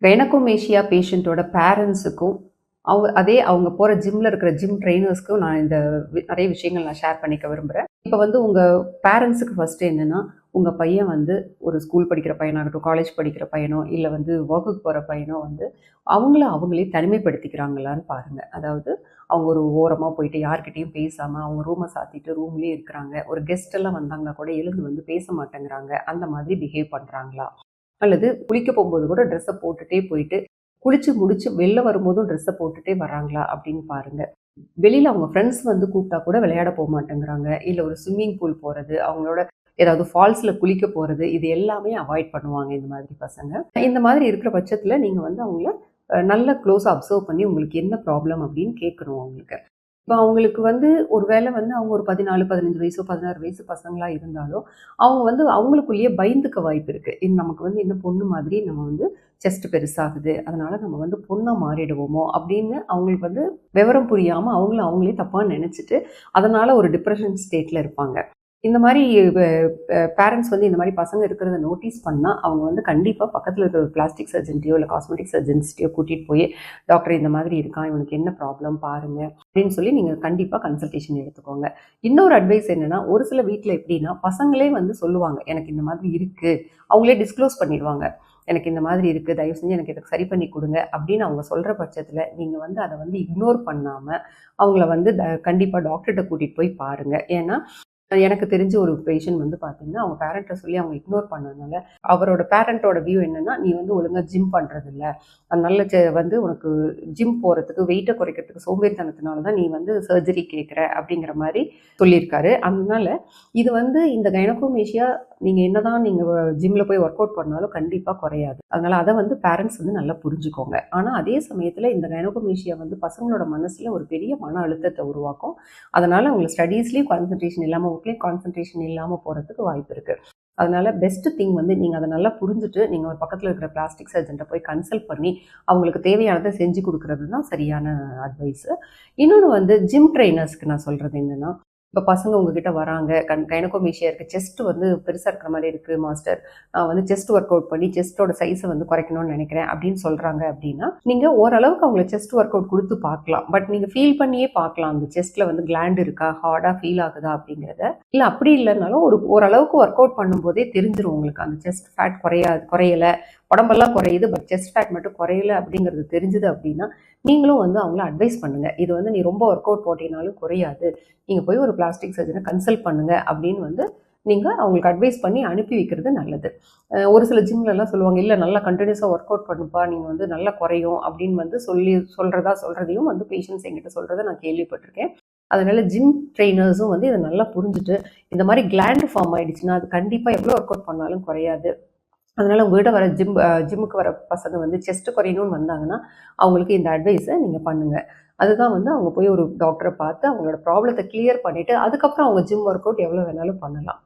Gynaecomastia பேஷண்ட்டோட பேரண்ட்ஸுக்கும், அவங்க போற ஜிம்ல இருக்கிற ஜிம் ட்ரெய்னர்ஸ்க்கும் நான் இந்த நெறைய விஷயங்கள் நான் ஷேர் பண்ணிக்க விரும்புறேன். இப்ப வந்து உங்க பேரண்ட்ஸுக்கு ஃபர்ஸ்ட் என்னன்னா, உங்க பையன் வந்து ஒரு ஸ்கூல் படிக்கிற பையனாகட்டும், காலேஜ் படிக்கிற பையனோ, இல்ல வந்து வொர்க்குக்கு போற பையனோ வந்து, அவங்களே தனிமைப்படுத்திக்கிறாங்களான்னு பாருங்க. அதாவது அவங்க ஒரு ஓரமா போயிட்டு யார்கிட்டயும் பேசாம, அவங்க ரூம சாத்திட்டு ரூம்லயே இருக்கிறாங்க. ஒரு கெஸ்ட் எல்லாம் வந்தாங்கன்னா கூட எழுந்து வந்து பேச மாட்டேங்கிறாங்க. அந்த மாதிரி பிஹேவ் பண்றாங்களா? அல்லது குளிக்க போகும்போது கூட ட்ரெஸ்ஸ போட்டுட்டே போயிட்டு, குளிச்சு முடிச்சு வெளில வரும்போதும் ட்ரெஸ்ஸ போட்டுட்டே வராங்களா அப்படின்னு பாருங்க. வெளியில அவங்க ஃப்ரெண்ட்ஸ் வந்து கூப்பிட்டா கூட விளையாட மாட்டேங்கிறாங்க. இல்ல ஒரு ஸ்விம்மிங் பூல் போறது, அவங்களோட ஏதாவது ஃபால்ஸ்ல குளிக்க போறது, இது எல்லாமே அவாய்ட் பண்ணுவாங்க இந்த மாதிரி பசங்க. இந்த மாதிரி இருக்கிற பட்சத்தில நீங்க வந்து அவங்கள நல்ல க்ளோஸா அப்சர்வ் பண்ணி உங்களுக்கு என்ன ப்ராப்ளம் அப்படின்னு கேட்கணும் அவங்களுக்கு. இப்ப அவங்களுக்கு வந்து ஒரு வேளை வந்து அவங்க ஒரு 14, 15 வயசோ, 16 வயசு பசங்களா இருந்தாலும், அவங்க வந்து அவங்களுக்குள்ளேயே பயந்துக்க வாய்ப்பு இருக்கு. நமக்கு வந்து இந்த பொண்ணு மாதிரி நம்ம வந்து செஸ்ட் பெருசாகுது. அதனால நம்ம வந்து பொண்ணா மாறிடுவோமோ! அப்படின்னு அவங்களுக்கு வந்து விவரம் புரியாம அவங்களே தப்பா நெனச்சுட்டு, அதனால ஒரு டிப்ரஷன் ஸ்டேட்ல இருப்பாங்க. இந்த மாரி வ பேரண்ட்ஸ் வந்து இந்த மாரி பசங்க இருக்கிறத நோட்டீஸ் பண்ணா, அவங்க வந்து கண்டிப்பா பக்கத்துல இருக்கிற ஒரு பிளாஸ்டிக் சர்ஜன்ட்டயோ, இல்ல காஸ்மெட்டிக் சர்ஜன்ஸ்ட்டயோ கூட்டிட்டு போய், டாக்டர் இந்த மாதிரி இருக்கான். இவனுக்கு என்ன ப்ராப்ளம் பாருங்க. அப்படின்னு சொல்லி நீங்க கண்டிப்பா கன்சல்டேஷன் எடுத்துக்கோங்க. இன்னொரு அட்வைஸ் என்னன்னா, ஒரு சில வீட்ல எப்படின்னா, பசங்களே வந்து சொல்லுவாங்க. எனக்கு இந்த மாதிரி இருக்கு. அவங்களே டிஸ்க்ளோஸ் பண்ணிடுவாங்க. எனக்கு இந்த மாதிரி இருக்கு. தயவு செஞ்சு எனக்கு இத சரி பண்ணி குடுங்க. அப்படின்னு அவங்க சொல்ற பட்சத்துல, நீங்க வந்து அத வந்து இக்னோர் பண்ணாம, அவங்கள வந்து கண்டிப்பா டாக்டர்ட்ட கூட்டிட்டு போய் பாருங்க. ஏன்னா, எனக்கு தெரிஞ்ச ஒரு பேஷண்ட் வந்து பார்த்தீங்கன்னா, அவங்க பேரண்ட்ட சொல்லி அவங்க இக்னோர் பண்ணதுனால, அவரோட பேரண்ட்டோட வியூ என்னன்னா, "நீ வந்து ஒழுங்கா ஜிம் பண்றதில்ல. அதனால வந்து உனக்கு ஜிம் போறதுக்கு, வெயிட்ட குறைக்கிறதுக்கு சோம்பேறித்தனத்தினால தான் நீ வந்து சர்ஜரி கேட்குற." அப்படிங்கிற மாரி சொல்லியிருக்காரு. அதனால இது வந்து இந்த கைனகோமேஷியா நீங்க ஜிம்ல போய் ஒர்க் அவுட் பண்ணாலும் கண்டிப்பா குறையாது. அதனால அத வந்து பேரண்ட்ஸ் வந்து நல்லா புரிஞ்சுக்கோங்க. ஆனா அதே சமயத்தில இந்த கைனகோமேஷியா வந்து பசங்களோட மனசுல ஒரு பெரிய மன அழுத்தத்த உருவாக்கும். அதனால அவங்க ஸ்டடீஸ்லயும் கான்சன்ட்ரேஷன் இல்லாம, ஒர்க்லயும் கான்சன்ட்ரேஷன் இல்லாம போறதுக்கு வாய்ப்பு இருக்கு. அதனால பெஸ்ட் திங் வந்து நீங்க அத நல்லா புரிஞ்சுட்டு, நீங்க ஒரு பக்கத்துல இருக்கிற பிளாஸ்டிக் சர்ஜன்ட்ட போய் கன்சல்ட் பண்ணி, அவங்களுக்கு தேவையானத செஞ்சு குடுக்குறது தான் சரியான அட்வைஸு. இன்னொன்னு வந்து ஜிம் ட்ரெய்னர்ஸ்க்கு நான் சொல்றது என்னன்னா, இப்ப பசங்க உங்ககிட்ட வராங்க, கைனகோமேஷியா இருக்கு. செஸ்ட் வந்து பெருசா இருக்கிற மாரி இருக்கு மாஸ்டர். நான் வந்து செஸ்ட் ஒர்க் அவுட் பண்ணி செஸ்ட்டோட சைஸ வந்து குறைக்கணும்னு நெனைக்கிறேன் அப்படின்னு சொல்றாங்க அப்படின்னா, நீங்க ஓரளவுக்கு அவங்கள செஸ்ட் ஒர்க் அவுட் குடுத்து பார்க்கலாம். பட் நீங்க ஃபீல் பண்ணியே பார்க்கலாம். அந்த செஸ்ட்ல வந்து கிளாண்ட் இருக்கா? ஹார்டா ஃபீல் ஆகுதா? அப்படிங்கிறத. இல்ல அப்படி இல்லனாலும் ஓரளவுக்கு ஒர்க் அவுட் பண்ணும்போதே தெரிஞ்சிரும் உங்களுக்கு. அந்த செஸ்ட் ஃபேட் குறையல. உடம்பெல்லாம் குறையுது. பட் செஸ்ட் ஃபேட் மட்டும் குறையல அப்படிங்கிறது தெரிஞ்சுது அப்படின்னா, நீங்களும் வந்து அவங்கள அட்வைஸ் பண்ணுங்க. இது வந்து நீ ரொம்ப ஒர்க் அவுட் போட்டீனாலும் குறையாது. நீங்க போய் ஒரு பிளாஸ்டிக் சர்ஜன கன்சல்ட் பண்ணுங்க அப்படின்னு வந்து நீங்க அவங்களுக்கு அட்வைஸ் பண்ணி அனுப்பி வைக்கிறது நல்லது. ஒரு சில ஜிம்லலாம் சொல்லுவாங்க, "இல்ல நல்லா கன்டினியூஸா ஒர்க் அவுட் பண்ணுப்பா, நீங்க வந்து நல்லா குறையும்." அப்படின்னு வந்து சொல்றதையும் வந்து பேஷண்ட்ஸ் என்கிட்ட சொல்றத நான் கேள்விப்பட்டிருக்கேன். அதனால ஜிம் ட்ரெய்னர்ஸும் வந்து இத நல்லா புரிஞ்சுட்டு, இந்த மாரி கிளாண்ட் ஃபார்ம் ஆயிடுச்சுன்னா, அது கண்டிப்பா எவ்வளோ ஒர்க் அவுட் பண்ணாலும் குறையாது. அதனால உங்ககிட்ட வர ஜிம்முக்கு வர பசங்க வந்து செஸ்ட் குறையணும்னு வந்தாங்கன்னா, அவங்களுக்கு இந்த அட்வைஸ நீங்க பண்ணுங்க. அதுதான் வந்து அவங்க போய் ஒரு டாக்டர பார்த்து அவங்களோட ப்ராப்ளத்த கிளியர் பண்ணிட்டு, அதுக்கப்புறம் அவங்க ஜிம் ஒர்க் அவுட் எவ்வளோ வேணாலும் பண்ணலாம்.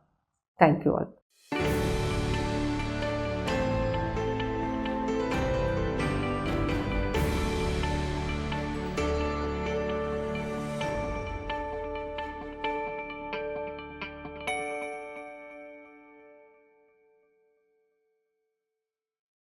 Thank you all.